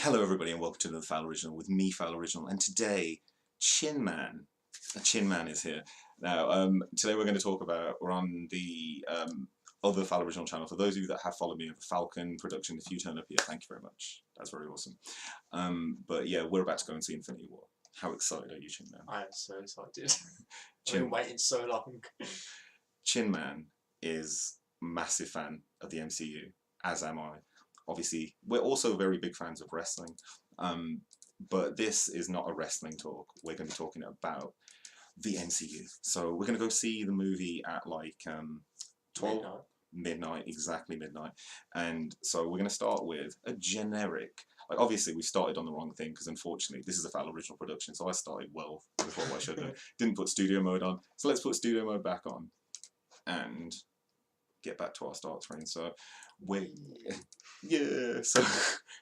Hello everybody and welcome to another Foul Original with me, Foul Original, and today, Chin Man is here. Now, today we're going to talk about, we're on the other Foul Original channel. For those of you that have followed me, of Falcon production, if you turn up here, thank you very much. That's very awesome. But yeah, we're about to go and see Infinity War. How excited are you, Chin Man? I am so excited. I've been waiting so long. Chin Man is a massive fan of the MCU, as am I. Obviously, we're also very big fans of wrestling, but this is not a wrestling talk. We're going to be talking about the MCU. So we're going to go see the movie at like 12 midnight, exactly midnight. And so we're going to start with a generic. Like obviously we started on the wrong thing because unfortunately this is a Foul Original production, so I started well before what I should have. Didn't put studio mode on, so let's put studio mode back on and get back to our start screen. So so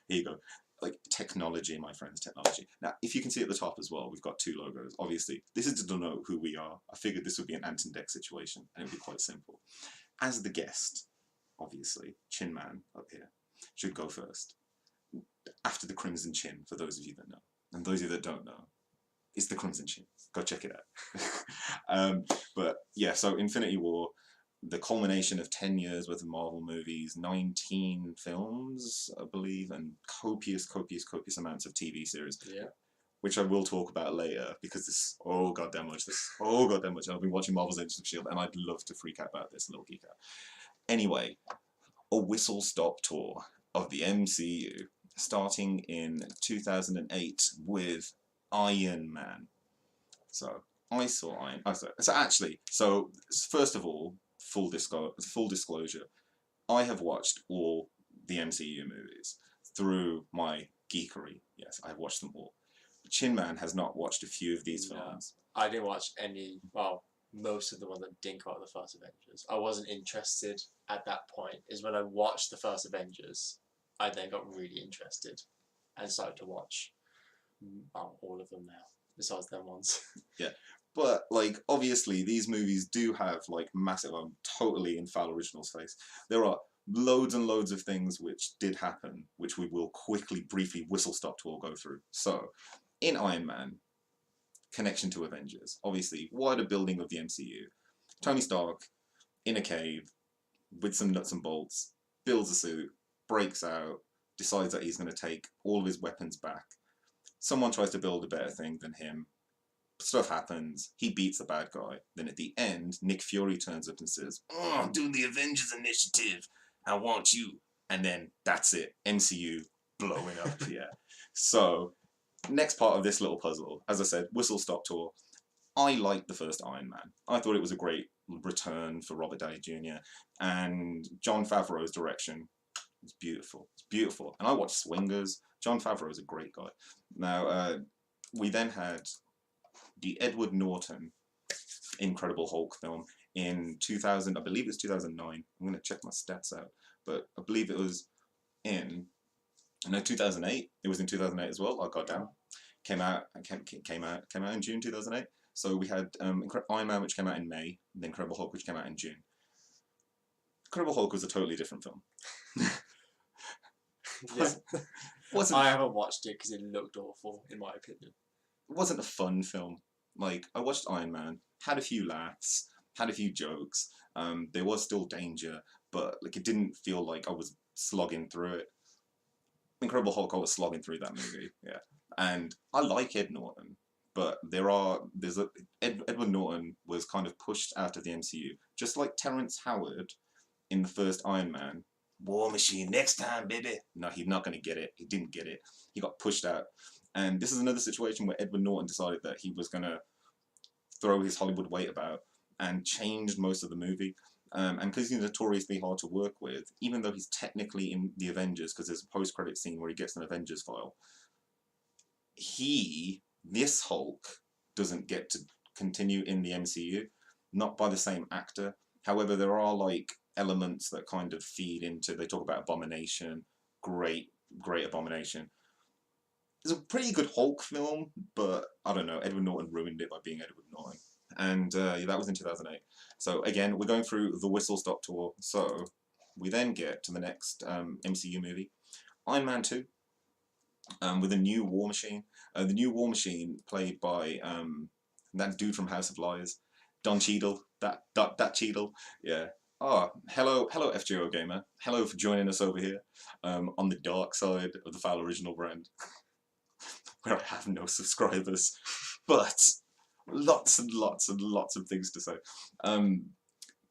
here you go. Like technology, my friends, technology. Now, if you can see at the top as well, we've got two logos. Obviously, this is to denote who we are. I figured this would be an Ant and Dec situation, and it'd be quite simple. As the guest, obviously, Chin Man up here should go first. After the Crimson Chin, for those of you that know. And those of you that don't know, it's the Crimson Chin. Go check it out. But yeah, so Infinity War, the culmination of 10 years worth of Marvel movies, 19 films, I believe, and copious amounts of TV series. Yeah. Which I will talk about later because this, oh goddamn much. I've been watching Marvel's Agents of S.H.I.E.L.D. and I'd love to freak out about this, a little geek out. Anyway, a whistle-stop tour of the MCU, starting in 2008 with Iron Man. So, I saw Iron Man. So first of all, full disclosure, I have watched all the MCU movies through my geekery. Yes, I have watched them all. Chin Man has not watched a few of these films. I didn't watch any, well, most of the ones that didn't come out of the first Avengers. I wasn't interested at that point. Is when I watched the first Avengers, I then got really interested and started to watch all of them now, besides them ones. Yeah. But, like, obviously, these movies do have, like, massive, I'm totally in Foul Original's face. There are loads and loads of things which did happen, which we will quickly, briefly, whistle-stop to all go through. So, in Iron Man, connection to Avengers. Obviously, wider building of the MCU. Tony Stark, in a cave, with some nuts and bolts, builds a suit, breaks out, decides that he's going to take all of his weapons back. Someone tries to build a better thing than him. Stuff happens, he beats the bad guy. Then at the end, Nick Fury turns up and says, "Oh, I'm doing the Avengers Initiative. I want you." And then that's it. MCU blowing up, yeah. So, next part of this little puzzle, as I said, whistle-stop tour. I liked the first Iron Man. I thought it was a great return for Robert Downey Jr. And Jon Favreau's direction is beautiful. It's beautiful. And I watched Swingers. Jon Favreau is a great guy. Now, we then had the Edward Norton Incredible Hulk film in 2000, I believe it's 2009. I'm going to check my stats out, but I believe it was in 2008. It was in 2008 as well. I got down. Came out in June 2008. So we had Iron Man, which came out in May, and the Incredible Hulk, which came out in June. Incredible Hulk was a totally different film. Yeah. I haven't watched it because it looked awful, in my opinion. It wasn't a fun film. Like, I watched Iron Man, had a few laughs, had a few jokes. There was still danger, but like it didn't feel like I was slogging through it. Incredible Hulk, I was slogging through that movie, yeah. And I like Ed Norton, but Edward Norton was kind of pushed out of the MCU, just like Terrence Howard in the first Iron Man. War Machine, next time, baby. No, he's not going to get it. He didn't get it. He got pushed out. And this is another situation where Edward Norton decided that he was going to throw his Hollywood weight about and changed most of the movie. And because he's notoriously hard to work with, even though he's technically in the Avengers, because there's a post-credit scene where he gets an Avengers file, this Hulk, doesn't get to continue in the MCU, not by the same actor. However, there are like elements that kind of feed into, they talk about Abomination, great Abomination. It's a pretty good Hulk film, but I don't know, Edward Norton ruined it by being Edward Norton. And yeah, that was in 2008. So again, we're going through the whistle-stop tour. So we then get to the next MCU movie, Iron Man 2. with a new War Machine. The new War Machine, played by that dude from House of Lies, Don Cheadle. That Cheadle. Yeah. Oh, hello, FGO gamer. Hello for joining us over here on the dark side of the Foul Original brand, where I have no subscribers, but lots and lots and lots of things to say.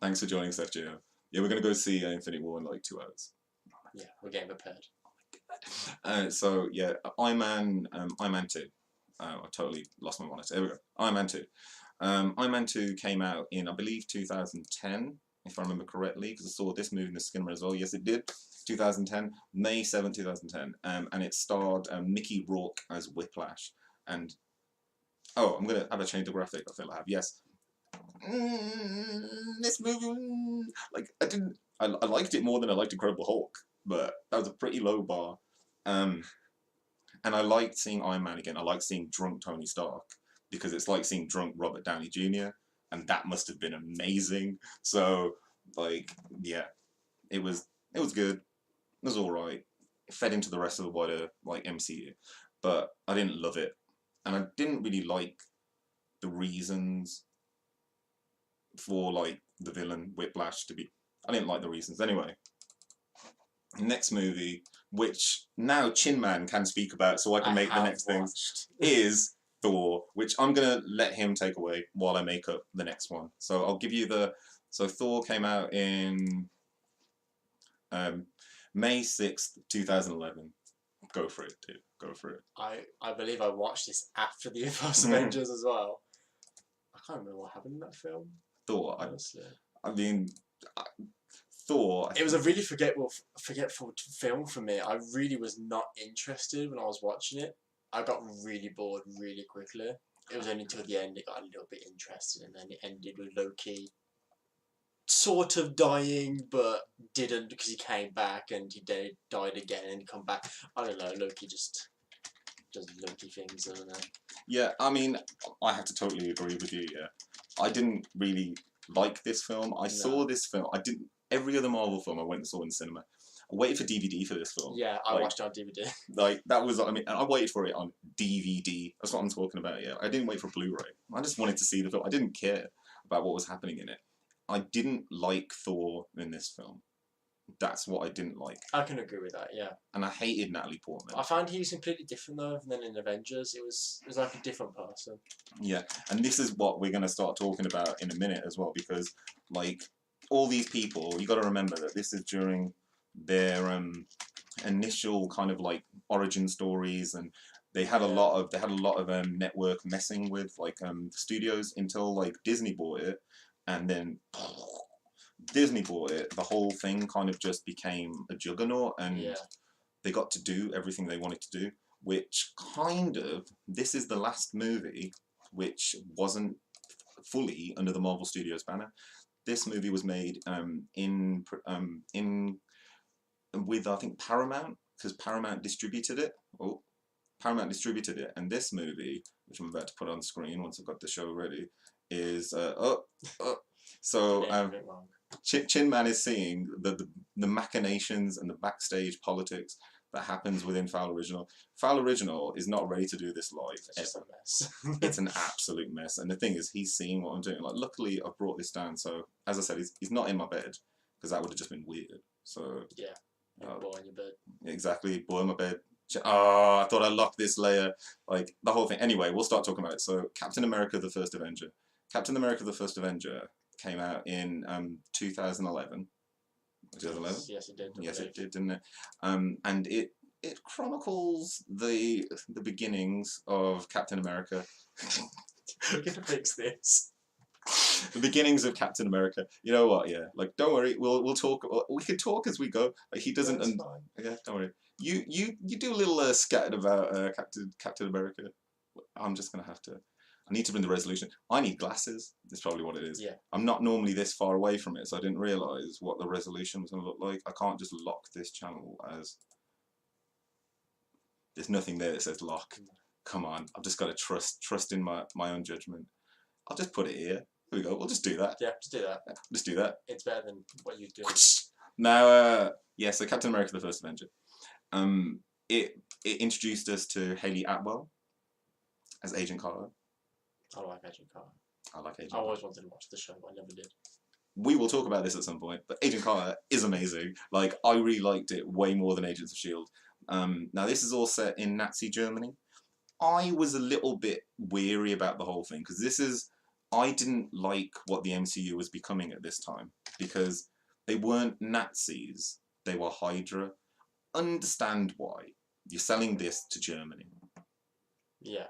Thanks for joining us, FGO. Yeah, we're gonna go see Infinity War in like 2 hours. Yeah, we're getting prepared. So yeah, Iron Man 2. I totally lost my monitor. There we go. Iron Man 2. Iron Man 2 came out in, I believe, 2010, if I remember correctly, because I saw this movie in the cinema as well. Yes, it did. 2010, May 7th, 2010. And it starred Mickey Rourke as Whiplash. And, oh, I'm going to have a change of graphic. I feel I have. Yes. This movie, like, I liked it more than I liked Incredible Hulk, but that was a pretty low bar. And I liked seeing Iron Man again. I liked seeing drunk Tony Stark, because it's like seeing drunk Robert Downey Jr., and that must have been amazing. So, like, yeah, it was good. It was all right. It fed into the rest of the wider like MCU, but I didn't love it, and I didn't really like the reasons for like the villain Whiplash to be. I didn't like the reasons anyway. Next movie, which now Chin Man can speak about, so I can make the next things, is Thor, which I'm gonna let him take away while I make up the next one. So I'll give you the. So Thor came out in May 6th, 2011. Go for it, dude. Go for it. I believe I watched this after the first Avengers as well. I can't remember what happened in that film. Thor. Honestly. I mean, Thor. It was a really forgetful film for me. I really was not interested when I was watching it. I got really bored really quickly. It was only until the end it got a little bit interested, and then it ended with Loki sort of dying, but didn't, because he came back and he died again and he come back. I don't know, Loki just does Loki things, doesn't it? Yeah, I mean, I have to totally agree with you, yeah. I didn't really like this film. I saw this film. I didn't. Every other Marvel film I went and saw in the cinema. I waited for DVD for this film. Yeah, I watched it on DVD. Like, that was, I mean, I waited for it on DVD. That's what I'm talking about, yeah. I didn't wait for Blu-ray. I just wanted to see the film. I didn't care about what was happening in it. I didn't like Thor in this film. That's what I didn't like. I can agree with that, yeah. And I hated Natalie Portman. I found he was completely different though than in Avengers. It was like a different person. Yeah, and this is what we're going to start talking about in a minute as well, because like all these people, you got to remember that this is during their initial kind of like origin stories, and they had a lot of network messing with like studios until like Disney bought it, and then Disney bought it. The whole thing kind of just became a juggernaut, and they got to do everything they wanted to do. Which kind of, this is the last movie which wasn't fully under the Marvel Studios banner. This movie was made with, I think, Paramount, because Paramount distributed it. And this movie, which I'm about to put on screen once I've got the show ready, is so Chin Man is seeing the machinations and the backstage politics that happens within Foul Original. Foul Original is not ready to do this live. It's just a mess. It's an absolute mess. And the thing is, he's seeing what I'm doing. Like, luckily, I've brought this down. So, as I said, he's not in my bed, because that would have just been weird. So yeah, boy in your bed. Exactly, boy in my bed. Oh, I thought I locked this layer. Like, the whole thing. Anyway, we'll start talking about it. So, Captain America: The First Avenger. Captain America: The First Avenger came out in 2011. 2011? Yes, it did. Yes, it did, didn't it? And it chronicles the beginnings of Captain America. We're gonna fix this. The beginnings of Captain America. You know what? Yeah, like, don't worry. We'll talk. We can talk as we go. Like, he doesn't. Yeah, don't worry. You do a little scattered about Captain America. I'm just gonna have to. I need to bring the resolution. I need glasses. That's probably what it is. Yeah. I'm not normally this far away from it, so I didn't realise what the resolution was going to look like. I can't just lock this channel as... There's nothing there that says lock. Come on. I've just got to trust in my own judgment. I'll just put it here. Here we go. We'll just do that. Yeah, just do that. Just do that. It's better than what you do. Now, yeah, so Captain America: The First Avenger. it introduced us to Haley Atwell as Agent Carter. I like Agent Carter. I like Agent I Carter. always wanted to watch the show, but I never did. We will talk about this at some point, but Agent Carter is amazing. Like, I really liked it way more than Agents of S.H.I.E.L.D. Now, this is all set in Nazi Germany. I was a little bit weary about the whole thing, because I didn't like what the MCU was becoming at this time, because they weren't Nazis, they were Hydra. Understand why. You're selling this to Germany. Yeah.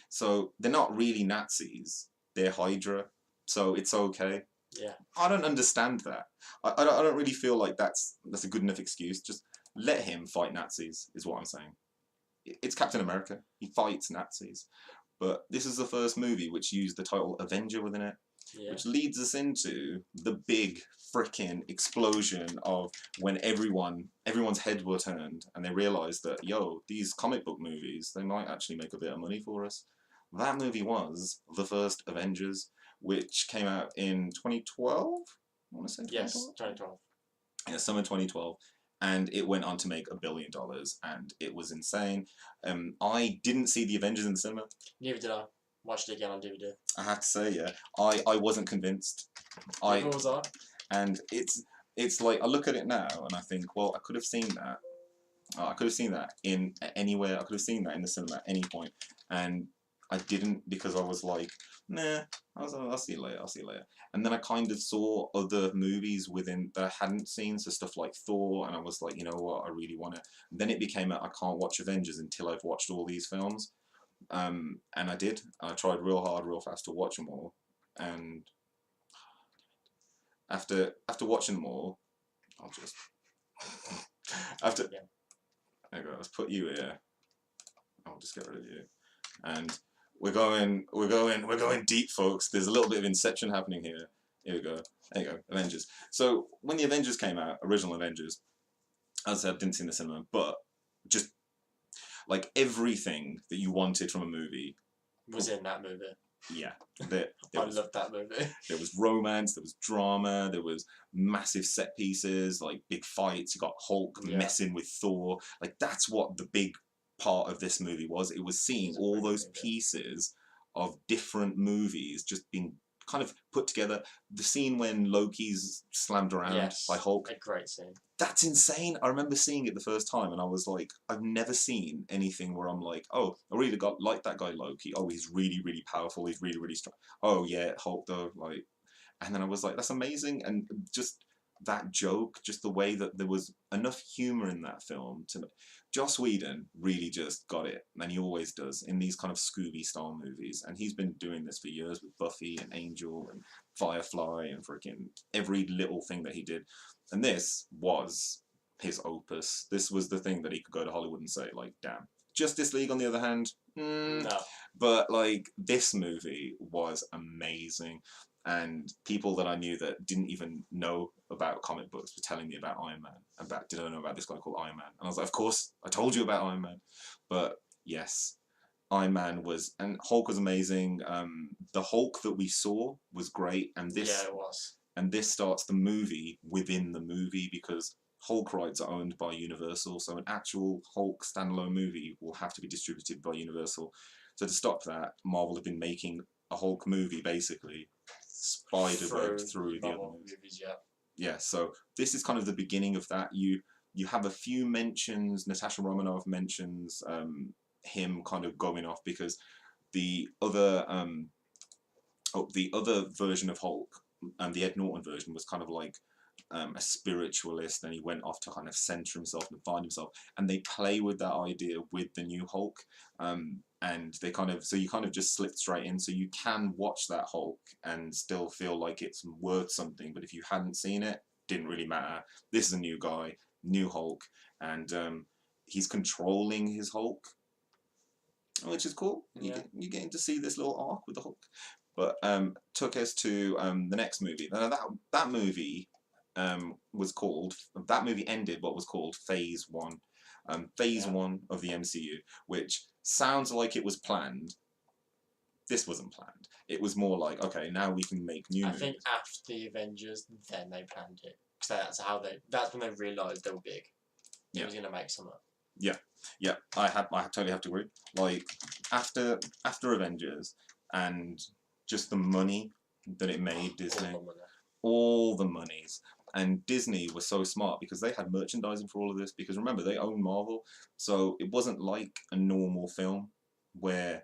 So, they're not really Nazis, they're Hydra. So it's okay. Yeah. I don't understand that. I don't really feel like that's a good enough excuse. Just let him fight Nazis, is what I'm saying. It's Captain America. He fights Nazis. But this is the first movie which used the title Avenger within it, which leads us into the big frickin' explosion of when everyone's head were turned and they realised that, yo, these comic book movies, they might actually make a bit of money for us. That movie was the first Avengers, which came out in 2012. I want to say 2012? Yes, 2012. Yeah, summer 2012, and it went on to make $1 billion, and it was insane. I didn't see the Avengers in the cinema. Neither did I. Watched it again on DVD. I have to say, yeah, I wasn't convinced. Neither was I. And it's like I look at it now and I think, well, I could have seen that. I could have seen that in anywhere. I could have seen that in the cinema at any point, and I didn't, because I was like, nah, I'll see you later, I'll see you later. And then I kind of saw other movies within that I hadn't seen, so stuff like Thor, and I was like, you know what, I really want to. Then it became I can't watch Avengers until I've watched all these films. And I did. I tried real hard, real fast to watch them all. And after watching them all, I'll just... after... Yeah. There you go, let's put you here. I'll just get rid of you. And... We're going deep, folks. There's a little bit of Inception happening here. Here we go. There you go. Avengers. So when the Avengers came out, original Avengers, as I said, I didn't see in the cinema, but just like everything that you wanted from a movie was in that movie. Yeah. I loved that movie. There was romance, there was drama, there was massive set pieces, like big fights. You got Hulk messing with Thor. Like, that's what the big part of this movie was. It was seeing all those pieces of different movies just being kind of put together. The scene when Loki's slammed around by Hulk. A great scene. That's insane. I remember seeing it the first time and I was like, I've never seen anything where I'm like, oh, I really like that guy Loki. Oh, he's really, really powerful. He's really, really strong. Oh yeah, Hulk though. Like, and then I was like, that's amazing. And just that joke, just the way that there was enough humor in that film to... Joss Whedon really just got it, and he always does, in these kind of Scooby-style movies. And he's been doing this for years with Buffy and Angel and Firefly and freaking every little thing that he did. And this was his opus. This was the thing that he could go to Hollywood and say, like, damn. Justice League, on the other hand, no. But, like, this movie was amazing. And people that I knew that didn't even know about comic books were telling me about Iron Man. Did I know about this guy called Iron Man? And I was like, of course, I told you about Iron Man. But yes, Iron Man was... And Hulk was amazing. The Hulk that we saw was great. And this... Yeah, it was. And this starts the movie within the movie, because Hulk rights are owned by Universal. So an actual Hulk standalone movie will have to be distributed by Universal. So to stop that, Marvel have been making a Hulk movie, basically, spider-web through the other movies. Yeah, so this is kind of the beginning of that. You have a few mentions. Natasha Romanoff mentions him kind of going off, because the other version of Hulk, the Ed Norton version, was kind of like a spiritualist, and he went off to kind of center himself and find himself. And they play with that idea with the new Hulk. And they kind of, so you kind of just slip straight in, so you can watch that Hulk and still feel like it's worth something. But if you hadn't seen it, didn't really matter. This is a new guy, new Hulk, and he's controlling his Hulk, which is cool. You're getting to see this little arc with the Hulk. But took us to the next movie. Now that movie was called, that movie ended what was called Phase 1. Phase 1 of the MCU, which sounds like it was planned. This wasn't planned. It was more like, okay, now we can make new movies. I think after the Avengers, then they planned it. Because that's when they realised they were big. he Yeah. was going to make something. Yeah, I totally have to agree. Like after Avengers and just the money that it made Disney, all the monies, and Disney was so smart because they had merchandising for all of this. Because remember, they own Marvel, so it wasn't like a normal film where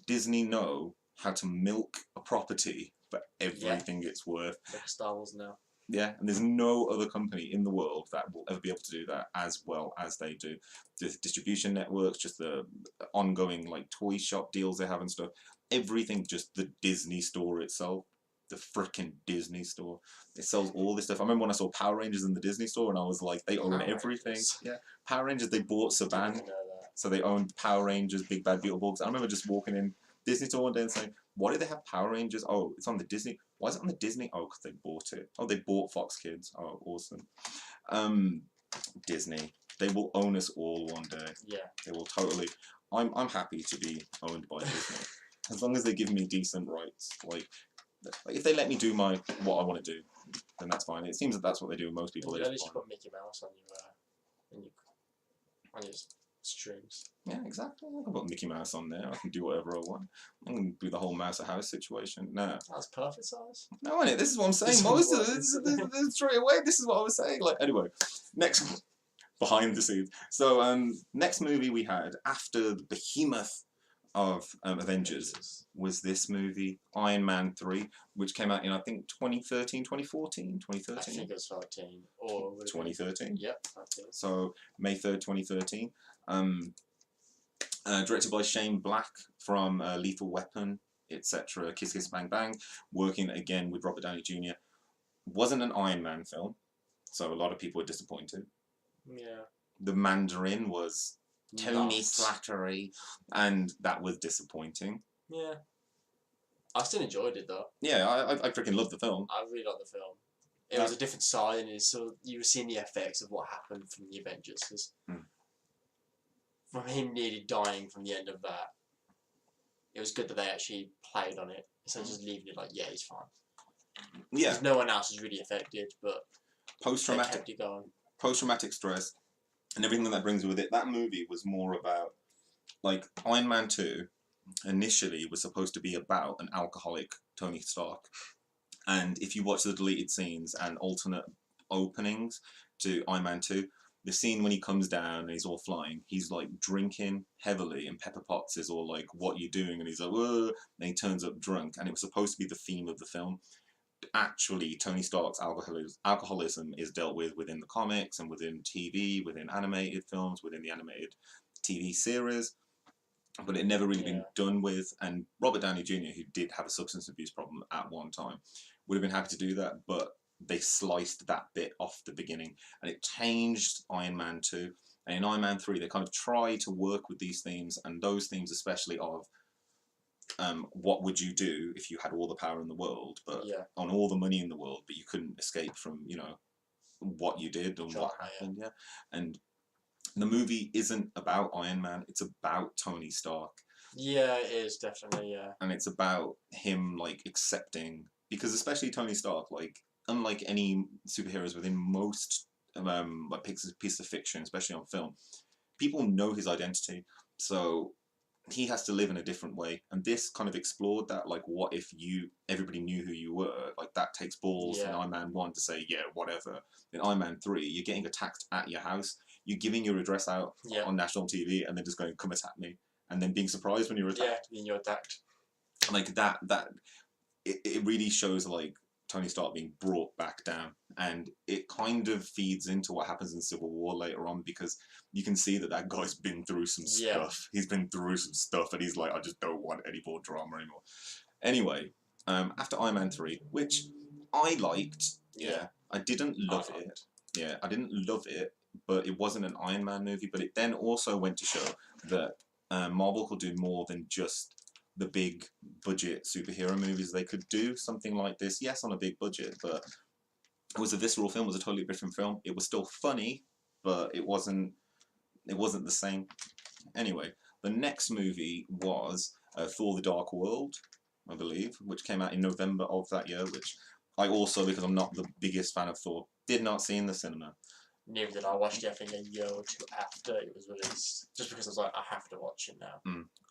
Disney know how to milk a property for everything it's worth. Like Star Wars now. Yeah, and there's no other company in the world that will ever be able to do that as well as they do. The distribution networks, just the ongoing like toy shop deals they have and stuff. Everything, just the Disney store itself, the freaking Disney store. It sells all this stuff. I remember when I saw Power Rangers in the Disney store, and I was like, they own everything. Yeah, Power Rangers. They bought Saban, so they owned Power Rangers, Big Bad Beetleborgs. I remember just walking in Disney store one day and saying, why do they have Power Rangers? Oh, it's on the Disney. Why is it on the Disney? Oh, because they bought it. Oh, they bought Fox Kids. Oh, awesome. Disney. They will own us all one day. Yeah. They will totally. I'm happy to be owned by Disney. As long as they give me decent rights. Like if they let me do what I want to do, then that's fine. It seems that that's what they do with most people. At least put Mickey Mouse on your strings. Yeah, exactly. I can put Mickey Mouse on there. I can do whatever I want. I can do the whole Mouse of House situation. No. That's perfect size. No, innit? This is what I'm saying. Most of this straight away. This is what I was saying. Like anyway, next behind the scenes. So next movie we had after the behemoth of Avengers was this movie Iron Man 3, which came out in I think 2013, 2014, 2013. I think it was 13 or 2013. Yep, 13. So May 3rd, 2013. Directed by Shane Black from Lethal Weapon, etc. Kiss Kiss Bang Bang. Working again with Robert Downey Jr. Wasn't an Iron Man film, so a lot of people were disappointed. Yeah. The Mandarin was Tony Slattery, and that was disappointing. Yeah. I still enjoyed it though. Yeah, I freaking loved the film. I really liked the film. It was a different side, and so you were seeing the effects of what happened from the Avengers. From him nearly dying from the end of that, it was good that they actually played on it instead of just leaving it like, yeah, he's fine. Yeah. Because no one else was really affected, but post-traumatic, kept it going. Post-traumatic stress and everything that brings with it. That movie was more about, like, Iron Man 2 initially was supposed to be about an alcoholic Tony Stark. And if you watch the deleted scenes and alternate openings to Iron Man 2, the scene when he comes down and he's all flying, he's like drinking heavily, and Pepper Potts is all like, what are you doing? And he's like, whoa, and he turns up drunk, and it was supposed to be the theme of the film. Actually, Tony Stark's alcoholism is dealt with within the comics and within TV, within animated films, within the animated TV series, but it never really been done with. And Robert Downey Jr., who did have a substance abuse problem at one time, would have been happy to do that, but they sliced that bit off the beginning, and it changed Iron Man 2. And in Iron Man 3, they kind of try to work with these themes, and those themes especially of what would you do if you had all the power in the world, but on all the money in the world, but you couldn't escape from, you know, what you did and what happened. Yeah. And the movie isn't about Iron Man, it's about Tony Stark. Yeah, it is, definitely, yeah. And it's about him, like, accepting, because especially Tony Stark, like, unlike any superheroes within most like pieces of fiction, especially on film, people know his identity, so he has to live in a different way. And this kind of explored that, like, what if everybody knew who you were? Like, that takes balls in Iron Man 1 to say, yeah, whatever. In Iron Man 3, you're getting attacked at your house, you're giving your address out on national TV, and then just going, come attack me, and then being surprised when you're attacked. Yeah, when you're attacked. Like, it really shows, like, Tony Stark being brought back down, and it kind of feeds into what happens in Civil War later on, because you can see that guy's been through some stuff. He's been through some stuff, and he's like, I just don't want any more drama anymore. Anyway, after Iron Man 3, which I liked, I didn't love it. Yeah, I didn't love it, but it wasn't an Iron Man movie. But it then also went to show that Marvel could do more than just the big budget superhero movies. They could do something like this, yes, on a big budget, but it was a visceral film. It was a totally different film. It was still funny, but it wasn't the same. Anyway, the next movie was Thor: The Dark World, I believe, which came out in November of that year, which I also, because I'm not the biggest fan of Thor, did not see in the cinema. Neither did I. Watched it, I think, a year or two after it was released, just because I was like, I have to watch it now.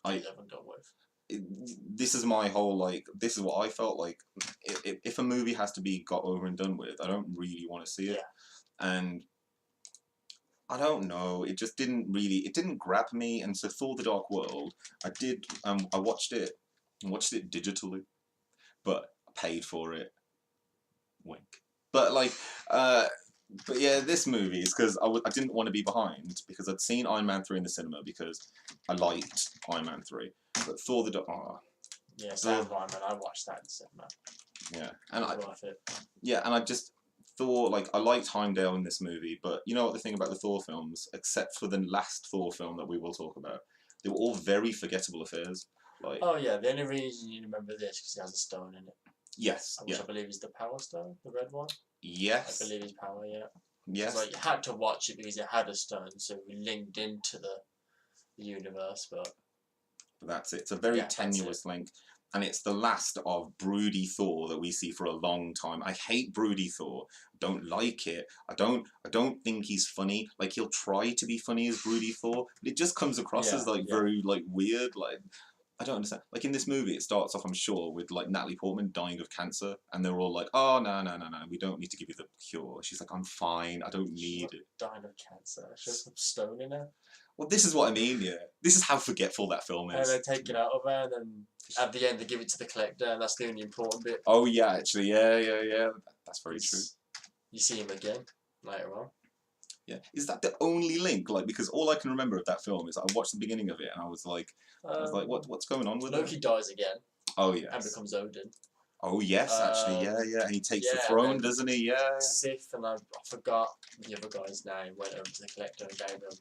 I haven't done with. This is my whole like. This is what I felt like. If a movie has to be got over and done with, I don't really want to see it, and I don't know. It just didn't really. It didn't grab me, and so Thor: The Dark World, I did. I watched it. Watched it digitally, but I paid for it. Wink. But like, but yeah, this movie is because I didn't want to be behind because I'd seen Iron Man 3 in the cinema because I liked Iron Man 3. But Thor the Dark... Yeah, same Iron Man. I watched that in the cinema. Yeah. And worth it. Yeah, and I just thought, like, I liked Heimdall in this movie, but you know what the thing about the Thor films, except for the last Thor film that we will talk about, they were all very forgettable affairs. Like, oh yeah, the only reason you remember this is because it has a stone in it. Yes. Which I believe is the Power Stone, the red one. Yes. I believe it's Power, yeah. Yes. So like, you had to watch it because it had a stone, so we linked into the universe, but that's it. It's a very tenuous link. And it's the last of broody Thor that we see for a long time. I hate broody Thor. Don't like it. I don't think he's funny. Like, he'll try to be funny as broody Thor, but it just comes across as like very like weird. Like, I don't understand. Like, in this movie, it starts off, I'm sure, with like Natalie Portman dying of cancer, and they're all like, "Oh no, we don't need to give you the cure." She's like, "I'm fine. I don't need it." Dying of cancer. She has some stone in her. Well, this is what I mean. Yeah, this is how forgetful that film is. And they take it out of her, and then at the end they give it to the collector, and that's the only important bit. Oh yeah, actually, yeah. That's very true. You see him again later on. Yeah, is that the only link? Like, because all I can remember of that film is I watched the beginning of it and I was like, what's going on with Loki dies again. Oh yeah. And becomes Odin. Oh yes, actually, yeah, and he takes the throne, doesn't he? Yeah. Sith, and I forgot the other guy's name. Went over to the collector and gave him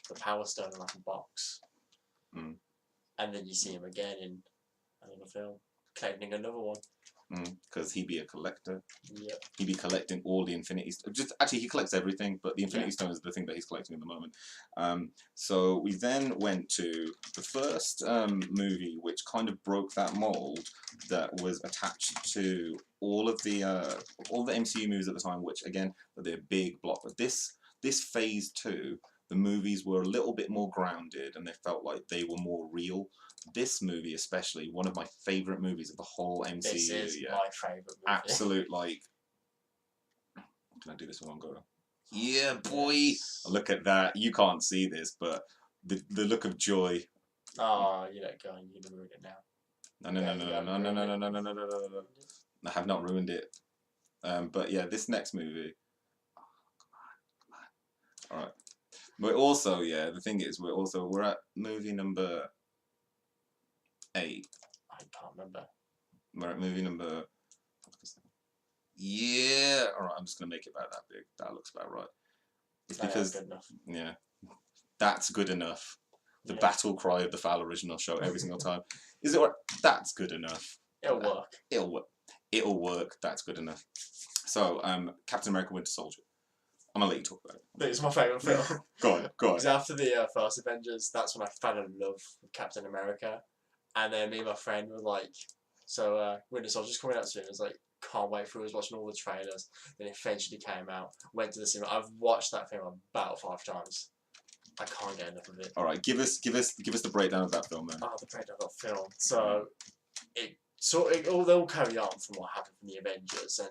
the Power Stone in like a box. Mm. And then you see him again in another film, collecting another one. Because he'd be a collector. Yeah. He'd be collecting all the Infinity Stones. Just actually, he collects everything, but the Infinity Stone is the thing that he's collecting at the moment. So we then went to the first movie, which kind of broke that mold that was attached to all the MCU movies at the time. Which again, they're big block. But this phase 2, the movies were a little bit more grounded, and they felt like they were more real. This movie, especially, one of my favourite movies of the whole MCU. This is my favourite movie. Absolute, like... Can I do this in one go? Yeah, boy! Yes. Look at that. You can't see this, but the look of joy. Oh, you let go and you're going to ruin it now. No. I have not ruined it. But yeah, this next movie... Oh, come on. Alright. We're also, the thing is, we're at movie number 8. I can't remember. We're at movie number... Yeah! Alright, I'm just going to make it about that big. That looks about right. It's because... Good enough. Yeah. That's good enough. The battle cry of the Foul Original show every single time. Is it right? That's good enough. It'll work. It'll work. It'll work. That's good enough. So, Captain America Winter Soldier. I'm going to let you talk about it. It's my favourite film. Go on. Because after the first Avengers, that's when I fell in love with Captain America. And then me and my friend were like, Winter Soldier's coming out soon. I was like, can't wait for it. I was watching all the trailers. Then it eventually came out. Went to the cinema. I've watched that film about 5 times. I can't get enough of it. Alright, give us the breakdown of that film then. Oh, the breakdown of that film. So, they'll carry on from what happened from the Avengers, and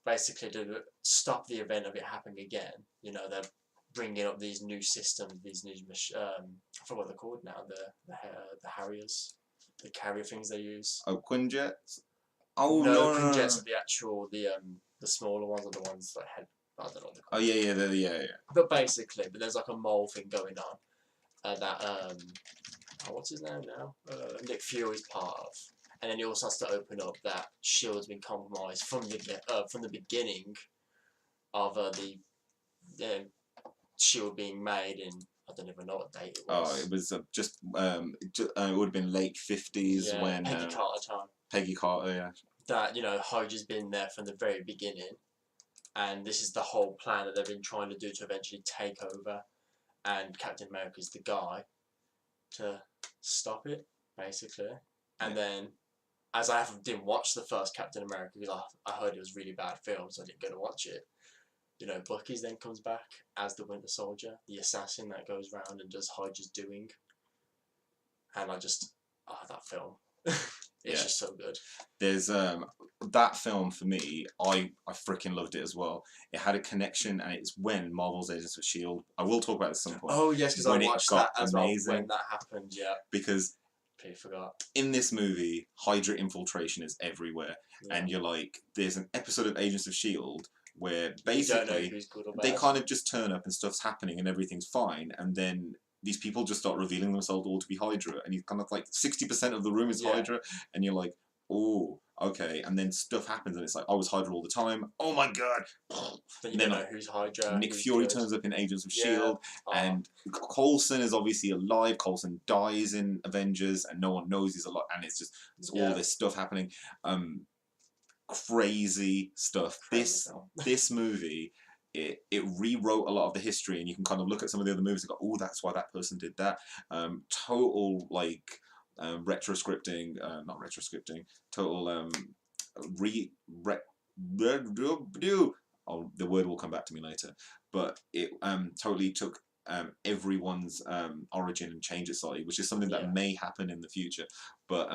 basically to stop the event of it happening again, they're bringing up these new systems, these new, I forgot what they're called now, the Harriers, the carrier things they use. Oh, Quinjets? Oh, no. Quinjets are the actual, the smaller ones are the ones that had, I don't know what they're called. Oh, yeah. But basically, there's like a mole thing going on, what's his name now? Nick Fury's part of. And then he also has to open up that S.H.I.E.L.D's been compromised from the beginning of the S.H.I.E.L.D. being made in, I don't even know what date it was. Oh, it was it would have been late 50s when... Peggy Carter time. Peggy Carter, yeah. That, Hydra's been there from the very beginning, and this is the whole plan that they've been trying to do to eventually take over, and Captain America's the guy to stop it, basically. And then, as didn't watch the first Captain America because I heard it was a really bad film, so I didn't go to watch it. you know, Bucky's then comes back as the Winter Soldier, the assassin that goes around and does Hydra's doing. And I just, that film. It's just so good. There's that film for me, I freaking loved it as well. It had a connection, and it's when Marvel's Agents of S.H.I.E.L.D. I will talk about it at some point. Oh yes, because I watched that as amazing. well when that happened. Yeah, because I forgot. In this movie, Hydra infiltration is everywhere, and you're like, there's an episode of Agents of S.H.I.E.L.D. where basically they kind of just turn up and stuff's happening and everything's fine, and then these people just start revealing themselves all to be Hydra, and you kind of like 60% of the room is Hydra, and you're like, oh, okay, and then stuff happens, and it's like, I was Hydra all the time. Oh my god! Then you don't know who's Hydra. Nick Fury turns up in Agents of S.H.I.E.L.D. And Coulson is obviously alive. Coulson dies in Avengers, and no one knows he's alive, and it's just there's all this stuff happening. Crazy stuff. This movie. It rewrote a lot of the history, and you can kind of look at some of the other movies and go, oh, that's why that person did that. Total like retroscripting, not retroscripting, total oh, the word will come back to me later. But it totally took everyone's origin and changed it slightly, which is something that may happen in the future. But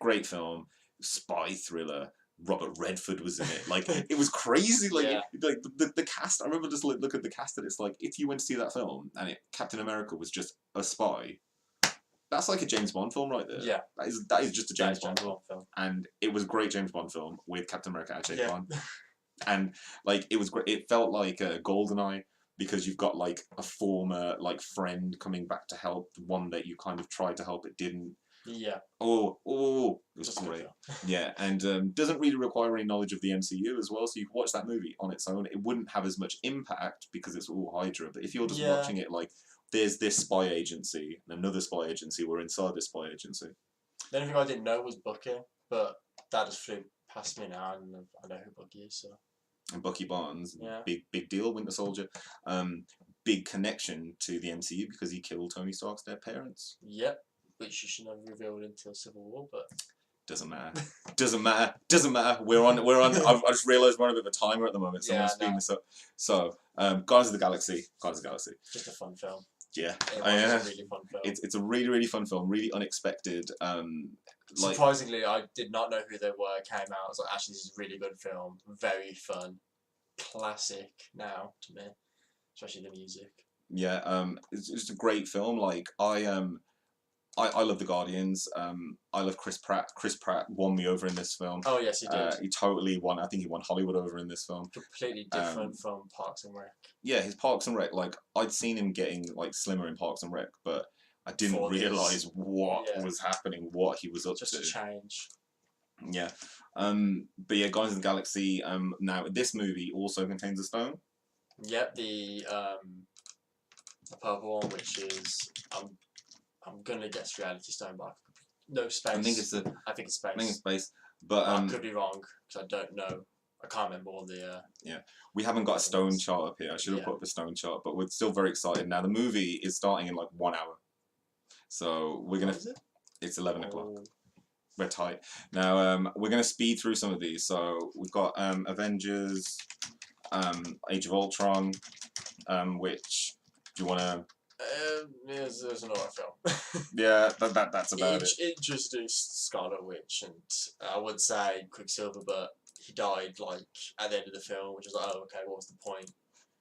great film, spy thriller. Robert Redford was in it. Like, it was crazy. Like, like the cast. I remember just look at the cast, and it's like, if you went to see that film and Captain America was just a spy, that's like a James Bond film right there. Yeah, that is just a James Bond film. And it was a great James Bond film with Captain America and James Bond. And like, it was great. It felt like a GoldenEye, because you've got like a former like friend coming back to help, one that you kind of tried to help, it didn't. Yeah. Oh, it was great. Yeah, and doesn't really require any knowledge of the MCU as well, so you can watch that movie on its own. It wouldn't have as much impact because it's all Hydra, but if you're just watching it like, there's this spy agency and another spy agency, we're inside this spy agency. The only thing I didn't know was Bucky, but that just flew past me now, and I know who Bucky is, so. And Bucky Barnes, big deal, Winter Soldier. Big connection to the MCU because he killed Tony Stark's dead parents. Yep. Which you should have revealed until Civil War, but doesn't matter. We're on. I just realised we're on a bit of a timer at the moment, so I'm speeding this up. So, Guardians of the Galaxy. Just a fun film. Yeah, it's a really fun film. It's a really fun film, really unexpected. Surprisingly, I did not know who they were. It came out. I was like, actually, this is a really good film. Very fun, classic now to me, especially the music. Yeah, it's just a great film. Like I love the Guardians. I love Chris Pratt. Chris Pratt won me over in this film. Oh yes, he did. He totally won. I think he won Hollywood over in this film. Completely different from Parks and Rec. Yeah, his Parks and Rec. Like, I'd seen him getting like slimmer in Parks and Rec, but I didn't realise what was happening, what he was up to. Just a change. Yeah. But yeah, Guardians of the Galaxy. Now this movie also contains a stone. Yep, the purple one, which is I'm gonna guess Reality Stone, but no space. I think it's space. But I could be wrong because I don't know. I can't remember all the. We haven't got a stone chart up here. I should have put up a stone chart, but we're still very excited. Now the movie is starting in like 1 hour, so we're gonna. It's 11 o'clock. We're tight. Now we're gonna speed through some of these. So we've got Avengers, Age of Ultron, which do you want to? There's an alright film. Yeah, that's about it. Introduced Scarlet Witch, and I would say Quicksilver, but he died like at the end of the film, which was like, oh, okay, what was the point?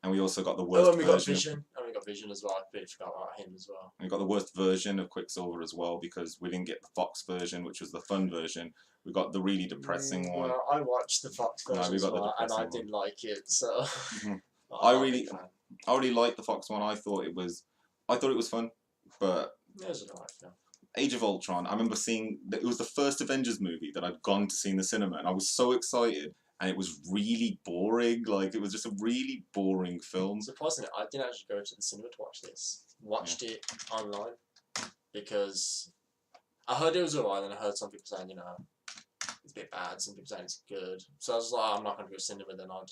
And we also got the worst and we got Vision. And we got Vision as well. I completely forgot about him as well. And we got the worst version of Quicksilver as well, because we didn't get the Fox version, which was the fun version. We got the really depressing one. Well, I watched the Fox version as well, and I didn't like it, so... I really liked the Fox one. I thought it was fun, but... It was an alright film. Age of Ultron, I remember seeing... It was the first Avengers movie that I'd gone to see in the cinema, and I was so excited. And it was really boring. Like, it was just a really boring film. Surprisingly, I didn't actually go to the cinema to watch this. Watched it online because I heard it was alright, and I heard some people saying, you know, it's a bit bad. Some people saying it's good. So I was like, oh, I'm not going to go to cinema. Then I'll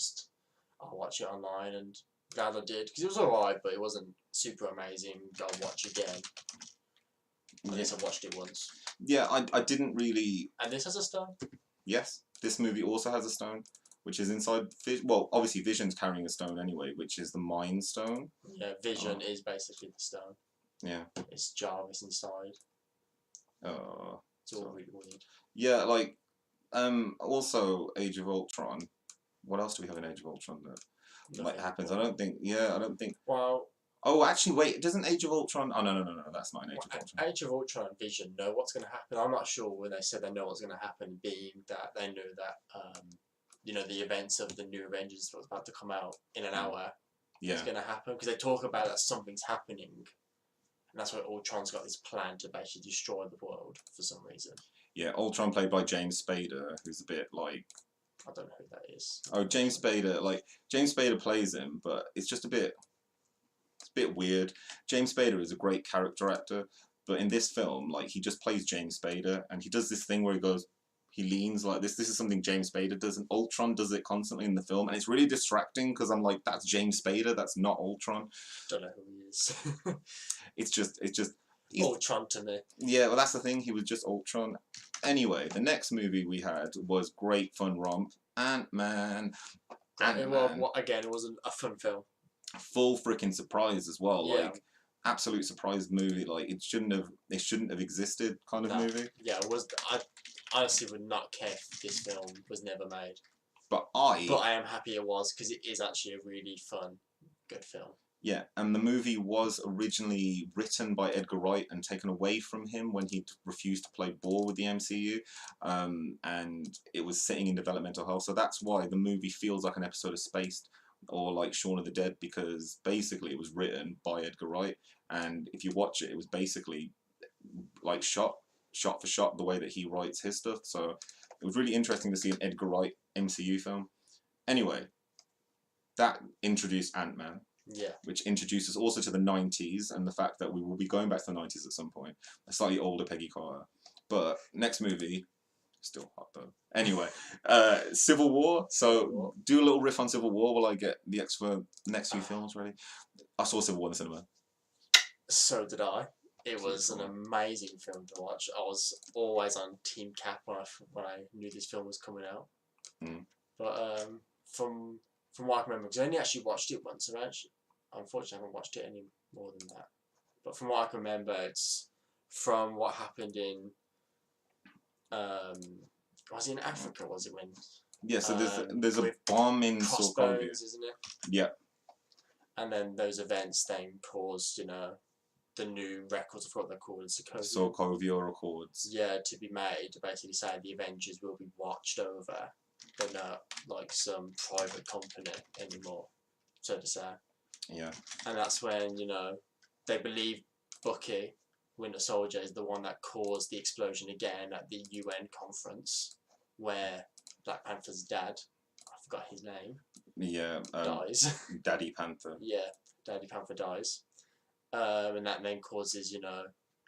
watch it online, and glad I did because it was alright, but it wasn't super amazing. Go watch again. At least I watched it once. Yeah, I didn't really. And this has a stone. Yes. This movie also has a stone. which is inside. Well, obviously, Vision's carrying a stone anyway, which is the Mind Stone. Yeah, Vision is basically the stone. Yeah. It's Jarvis inside. Oh. It's all really weird. Yeah, like, also Age of Ultron. What else do we have in Age of Ultron that like happens? I don't think. Well. Oh, actually, wait. Doesn't Age of Ultron? Oh no, that's not an Age of Ultron. Age of Ultron and Vision know what's going to happen. I'm not sure when they said they know what's going to happen, being that they knew that the events of the new Avengers that was about to come out in an hour is going to happen, because they talk about that something's happening, and that's why Ultron's got this plan to basically destroy the world for some reason. Yeah, Ultron played by James Spader, who's a bit like. I don't know who that is. Oh, James Spader plays him, but it's just a bit weird. James Spader is a great character actor, but in this film, like, he just plays James Spader, and he does this thing where he leans like this. This is something James Spader does, and Ultron does it constantly in the film, and it's really distracting because I'm like, that's James Spader, that's not Ultron. Don't know who he is. it's just Ultron to me. Yeah, well, that's the thing. He was just Ultron. Anyway, the next movie we had was great fun romp, Ant-Man. Again, it was a fun film. Full freaking surprise as well. Yeah. Like, absolute surprise movie. Like, it shouldn't have existed kind of movie. Yeah, it was. I honestly would not care if this film was never made. But I am happy it was, because it is actually a really fun, good film. Yeah, and the movie was originally written by Edgar Wright and taken away from him when he refused to play ball with the MCU, and it was sitting in developmental hell. So that's why the movie feels like an episode of Spaced or like Shaun of the Dead, because basically it was written by Edgar Wright, and if you watch it, it was basically like shot for shot the way that he writes his stuff. So it was really interesting to see an Edgar Wright MCU film. Anyway, that introduced Ant-Man. Yeah. Which introduces also to the 90s and the fact that we will be going back to the 90s at some point. A slightly older Peggy Carter. But next movie, still hot though. Anyway, Civil War. So do a little riff on Civil War while I get the next few films ready. I saw Civil War in the cinema. So did I. It was an amazing film to watch. I was always on Team Cap when I knew this film was coming out. Mm. But from what I can remember, because I only actually watched it once, unfortunately, I haven't watched it any more than that. But from what I can remember, it's from what happened in. Was it in Africa? Was it when? Yeah, so there's a bomb in Sokovia, isn't it? Yeah. And then those events then caused, the new records, I forgot they're called, Sokovia Accords. Yeah, to be made to basically say the Avengers will be watched over, but not like some private company anymore, so to say. Yeah. And that's when, they believe Bucky, Winter Soldier, is the one that caused the explosion again at the UN conference where Black Panther's dad, I forgot his name, dies. Daddy Panther. Yeah, Daddy Panther dies. And that then causes,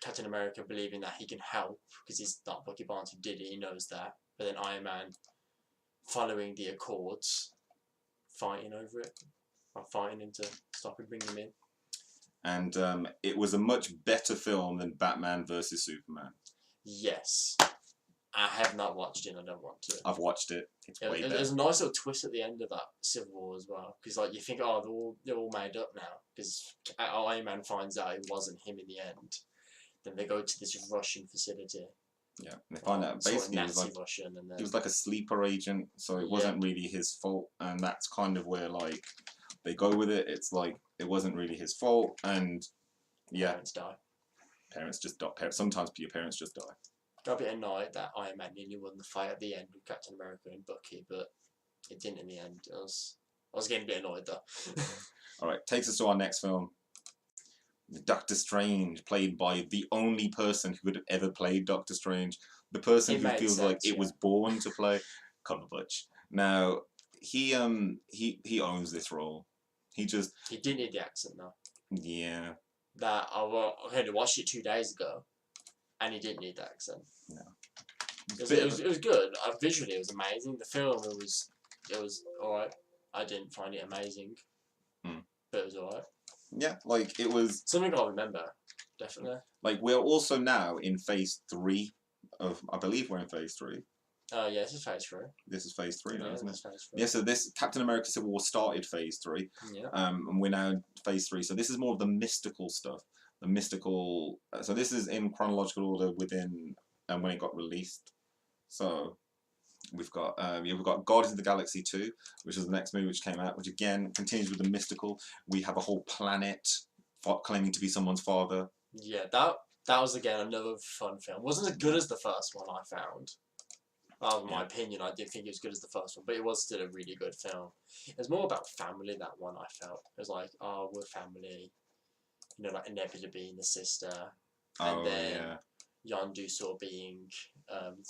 Captain America believing that he can help, because he's not Bucky Barnes who did it, he knows that. But then Iron Man, following the Accords, fighting over it. Or fighting him to stop him, bring him in. And it was a much better film than Batman vs Superman. Yes. I have not watched it, I don't want to. I've watched it. It's way better. There's a nice little twist at the end of that Civil War as well. Because you think, they're all made up now. Because Iron Man finds out it wasn't him in the end. Then they go to this Russian facility. Yeah, and they find out basically he was like a sleeper agent, so it wasn't really his fault, and that's kind of where like they go with it. It's like it wasn't really his fault, and parents die. Parents just die. Sometimes your parents just die. Got a bit annoyed that Iron Man nearly won the fight at the end with Captain America and Bucky, but it didn't in the end. I was getting a bit annoyed though. All right, takes us to our next film. Doctor Strange, played by the only person who could have ever played Doctor Strange, the person who feels like it was born to play Cumberbatch. Now he owns this role. He didn't need the accent though. Yeah. That I only watched it 2 days ago, and he didn't need the accent. No. It was good. Visually, it was amazing. The film, it was alright. I didn't find it amazing, but it was alright. Yeah, like it was something I'll remember, definitely. Like we're also now in phase 3 of, I believe we're in phase 3 Oh yeah, this is phase 3. This is phase 3 now, Yeah, isn't this it? is phase 3. Yeah, so this Captain America Civil War started phase 3, Yeah. and we're now in phase 3. So this is more of the mystical stuff. The mystical. So this is in chronological order within when it got released. So we've got Guardians of the Galaxy 2, which is the next movie which came out, which again continues with the mystical. We have a whole planet claiming to be someone's father. Yeah, that was again another fun film. Wasn't as good as the first one I found. That was my opinion. I didn't think it was good as the first one, but it was still a really good film. It was more about family, that one, I felt. It was like, oh, we're family. You know, like Nebula being the sister. And then Yondu sort of being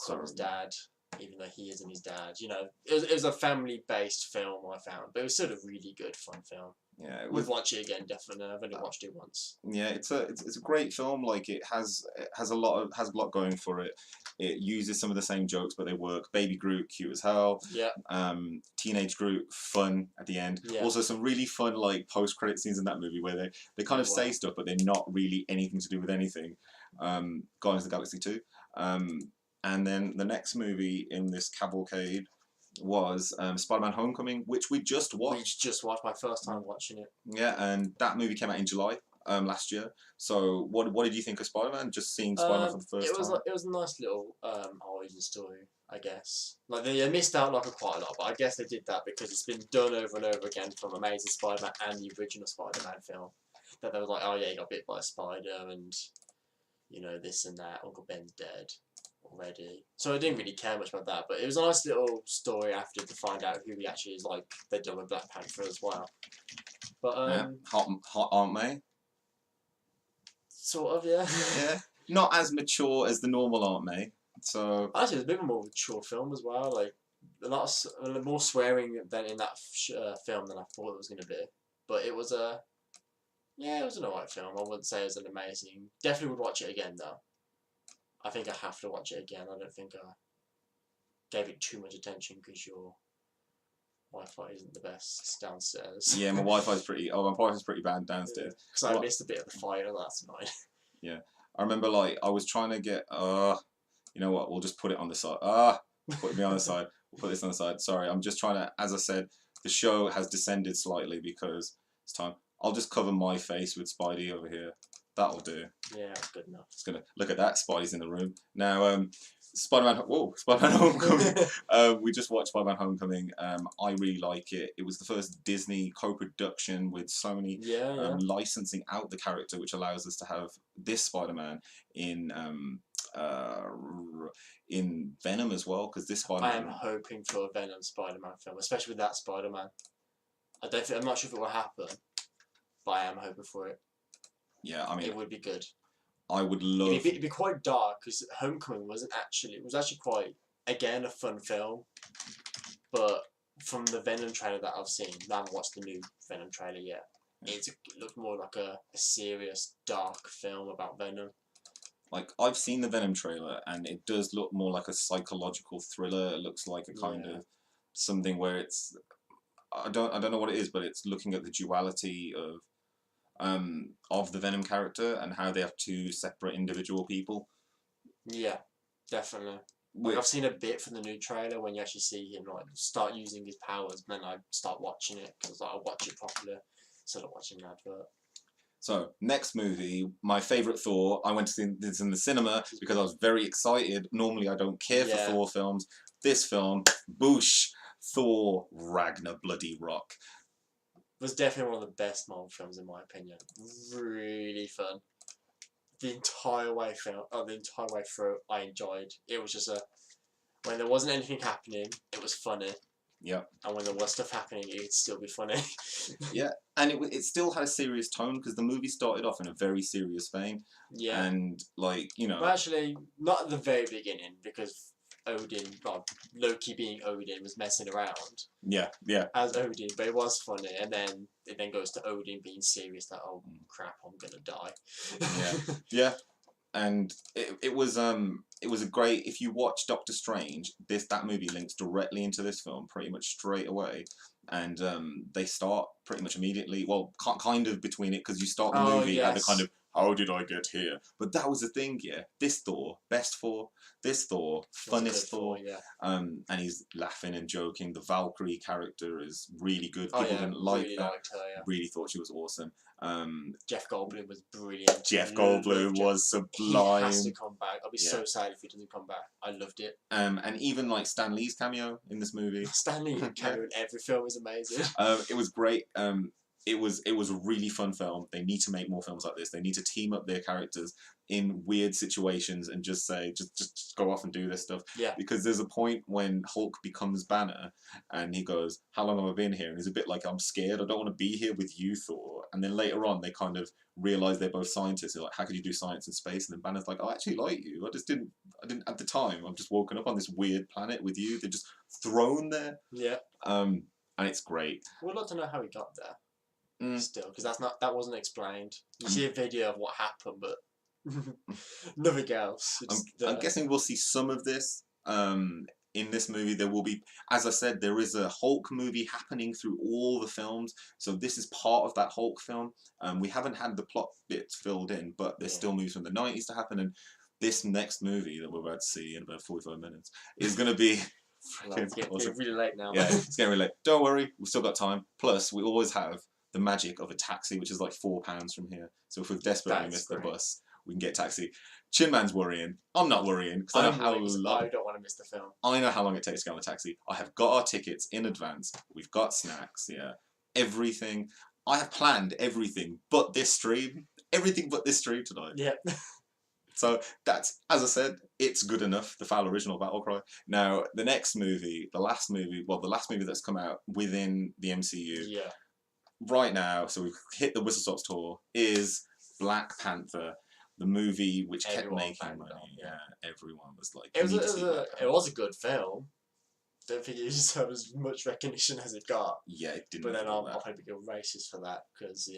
Quill's dad, even though he isn't his dad. You know, it was a family-based film, I found. But it was still a really good, fun film. Yeah, We'd watch it again, definitely. I've only watched it once. Yeah, it's a great film. Like it has a lot going for it. It uses some of the same jokes, but they work. Baby Groot, cute as hell. Yeah. Teenage Groot, fun at the end. Yeah. Also, some really fun like post-credit scenes in that movie where they kind of say stuff, but they're not really anything to do with anything. Guardians of the Galaxy 2. And then the next movie in this cavalcade was Spider-Man: Homecoming, which we just watched. We just watched, my first time watching it. Yeah, and that movie came out in July last year. So what did you think of Spider-Man? Just seeing Spider-Man for the first time? It was a nice little origin story, I guess. Like they missed out like quite a lot, but I guess they did that because it's been done over and over again from Amazing Spider-Man and the original Spider-Man film. That they were like, oh yeah, he got bit by a spider, and you know this and that. Uncle Ben's dead already, so I didn't really care much about that. But it was a nice little story after to find out who he actually is. Like they've done with Black Panther as well. But hot Aunt May. Sort of, yeah. Yeah, not as mature as the normal Aunt May. So actually, it's a bit more mature film as well. Like a lot more swearing than in that film than I thought it was going to be. But it was it was an alright film. I wouldn't say it was an amazing. Definitely would watch it again though. I think I have to watch it again. I don't think I gave it too much attention because your Wi-Fi isn't the best downstairs. Yeah, my Wi-Fi's pretty bad downstairs. Because I missed a bit of the fire last night. Yeah, I remember like I was trying to get you know what? We'll just put it on the side. Put me on the side. We'll put this on the side. Sorry, I'm just trying to. As I said, the show has descended slightly because it's time. I'll just cover my face with Spidey over here. That'll do. Yeah, that's good enough. It's gonna look at that. Spidey's in the room now. Spider-Man Homecoming. We just watched Spider-Man Homecoming. I really like it. It was the first Disney co-production with so many licensing out the character, which allows us to have this Spider-Man in Venom as well. Because this Spider-Man, I am hoping for a Venom Spider-Man film, especially with that Spider-Man. I'm not sure if it will happen, but I am hoping for it. Yeah, I mean, it would be good. I would love. It'd be quite dark because Homecoming wasn't actually. It was actually quite, again, a fun film. But from the Venom trailer that I've seen, I haven't watched the new Venom trailer yet. It looked more like a serious, dark film about Venom. Like I've seen the Venom trailer, and it does look more like a psychological thriller. It looks like a kind of something where it's. I don't know what it is, but it's looking at the duality of the Venom character and how they have two separate individual people. Yeah, definitely. Like I've seen a bit from the new trailer when you actually see him like start using his powers, and then I start watching it because like, I watch it properly instead of watching an advert. So next movie, my favourite Thor. I went to see this in the cinema because I was very excited. Normally I don't care for Thor films. This film, boosh, Thor Ragnar Bloody Rock. Was definitely one of the best Marvel films in my opinion. Really fun. The entire way through, I enjoyed. It was just when there wasn't anything happening, it was funny. Yeah. And when there was stuff happening, it'd still be funny. Yeah, and it still had a serious tone because the movie started off in a very serious vein. Yeah. And like Well, actually, not at the very beginning because Odin, Loki being Odin, was messing around. Yeah, yeah. As Odin, but it was funny, and then it goes to Odin being serious. Like, oh crap, I'm gonna die. Yeah, yeah. And it was a great. If you watch Doctor Strange, that movie links directly into this film pretty much straight away, and they start pretty much immediately. Well, kind of between it because you start the movie at the kind of how did I get here? But that was the thing, yeah. This Thor, best Thor. This Thor, funnest Thor. Yeah. And he's laughing and joking. The Valkyrie character is really good. Oh, People yeah, didn't like really that. liked her, yeah. Really thought she was awesome. Jeff Goldblum was brilliant. Jeff Goldblum was sublime. He has to come back. I'll be so sad if he doesn't come back. I loved it. And even like Stan Lee's cameo in this movie. Stan Lee cameo in every film is amazing. It was great. It was a really fun film. They need to make more films like this. They need to team up their characters in weird situations and just say, just go off and do this stuff. Yeah. Because there's a point when Hulk becomes Banner and he goes, how long have I been here? And he's a bit like, I'm scared. I don't want to be here with you, Thor. And then later on, they kind of realize they're both scientists. They're like, how could you do science in space? And then Banner's like, I actually like you. I didn't at the time. I've just woken up on this weird planet with you. They're just thrown there. Yeah. And it's great. We'd love to know how he got there. Still, because that wasn't explained. You see a video of what happened, but nothing else. I'm guessing we'll see some of this in this movie. There will be, as I said, there is a Hulk movie happening through all the films, so this is part of that Hulk film. We haven't had the plot bits filled in, but there's still movies from the 90s to happen, and this next movie that we're about to see in about 45 minutes is going to be it's getting really late now. Yeah, it's getting really late. Don't worry, we've still got time. Plus, we always have the magic of a taxi, which is like £4 from here. So if we've desperately missed the bus, we can get a taxi. Chin Man's worrying. I'm not worrying because I know how long. I don't want to miss the film. I know how long it takes to get on a taxi. I have got our tickets in advance. We've got snacks. Yeah, everything. I have planned everything but this stream. Everything but this stream tonight. Yeah. So that's, as I said, it's good enough. The Foul Original Battle Cry. Now the next movie, the last movie that's come out within the MCU. Yeah. Right now, so we've hit the Whistle Stops tour, is Black Panther, the movie which kept making money. Yeah, everyone was like, it was a good film. Don't think it deserved as much recognition as it got. Yeah, it didn't. But then I'll probably go racist for that because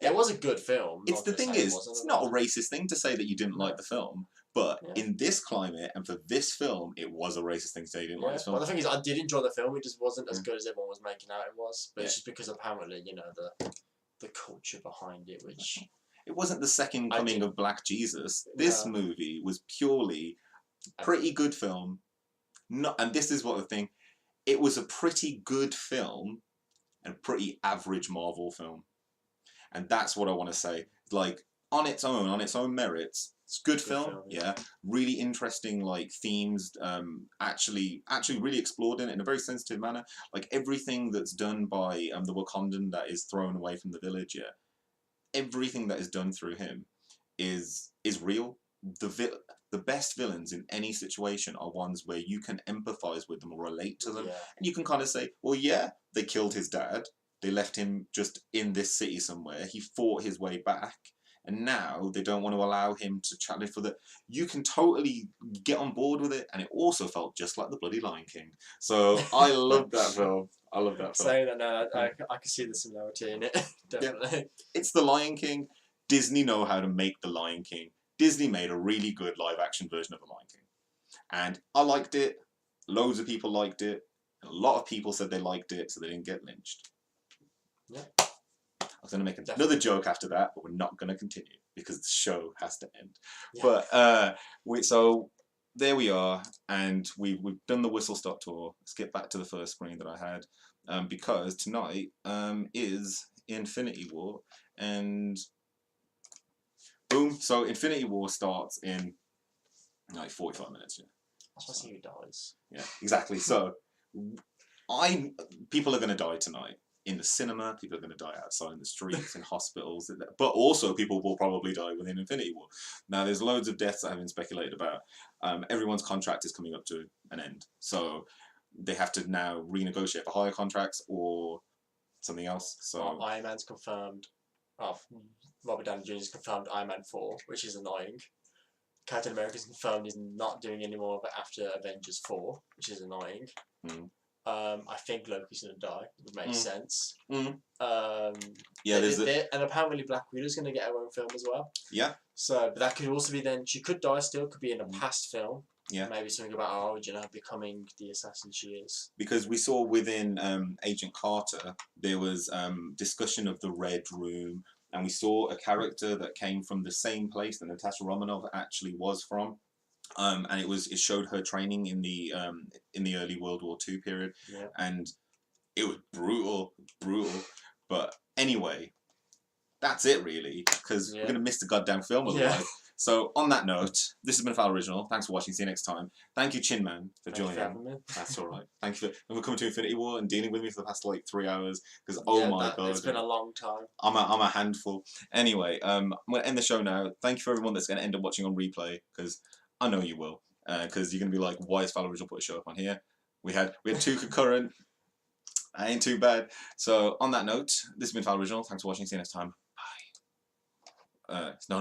it was a good film. It's the thing is, it's not a racist thing to say that you didn't like the film. But in this climate and for this film, it was a racist thing to say you didn't like this film. Well, the thing is, I did enjoy the film. It just wasn't as good as everyone was making out it was. But it's just because apparently, the culture behind it, which... It wasn't the second coming of Black Jesus. This movie was purely pretty good film. And this is what the thing... It was a pretty good film and pretty average Marvel film. And that's what I want to say. Like, on its own merits... It's a good film, yeah. Really interesting, like, themes. Actually, really explored in it in a very sensitive manner. Like everything that's done by the Wakandan that is thrown away from the village, yeah. Everything that is done through him is real. The best villains in any situation are ones where you can empathize with them or relate to them, and you can kind of say, well, yeah, they killed his dad. They left him just in this city somewhere. He fought his way back. And now they don't want to allow him to challenge for the... You can totally get on board with it, and it also felt just like the bloody Lion King. So I love that film. I love that film. Saying that now, I can see the similarity in it. Definitely. Yeah. It's the Lion King. Disney know how to make the Lion King. Disney made a really good live-action version of the Lion King. And I liked it. Loads of people liked it. A lot of people said they liked it, so they didn't get lynched. Yeah. I was going to make another joke after that, but we're not going to continue because the show has to end. Yeah. But so there we are, and we've done the Whistle Stop tour. Let's get back to the first screen that I had, because tonight is Infinity War, and boom. So Infinity War starts in like 45 minutes. Yeah. That's why see who dies. Yeah, exactly. So people are going to die tonight. In the cinema, people are going to die outside in the streets, in hospitals, but also people will probably die within Infinity War. Now, there's loads of deaths that have been speculated about. Everyone's contract is coming up to an end, so they have to now renegotiate for higher contracts or something else. So Iron Man's confirmed. Robert Downey Jr. is confirmed Iron Man 4, which is annoying. Captain America's confirmed he's not doing any more of it after Avengers 4, which is annoying. I think Loki's going to die. It makes sense. And apparently Black Widow's going to get her own film as well. Yeah. So, but that could also be then, she could die still, could be in a past film. Yeah. Maybe something about her origin, her becoming the assassin she is. Because we saw within Agent Carter, there was discussion of the Red Room, and we saw a character that came from the same place that Natasha Romanoff actually was from. And it showed her training in the early World War II period, Yeah. and it was brutal. But anyway, that's it really, because we're gonna miss the goddamn film otherwise. So on that note, this has been a Foul Original. Thanks for watching. See you next time. Thank you, Chin Man, for joining. Me. That's all right. Thank you for coming to Infinity War and dealing with me for the past like 3 hours. Because god, it's been a long time. I'm a handful. Anyway, I'm gonna end the show now. Thank you for everyone that's gonna end up watching on replay, because I know you will. Because you're gonna be like, why is Foul Original put a show up on here? We had 2 concurrent. That ain't too bad. So on that note, this has been Foul Original. Thanks for watching. See you next time. Bye. It's not a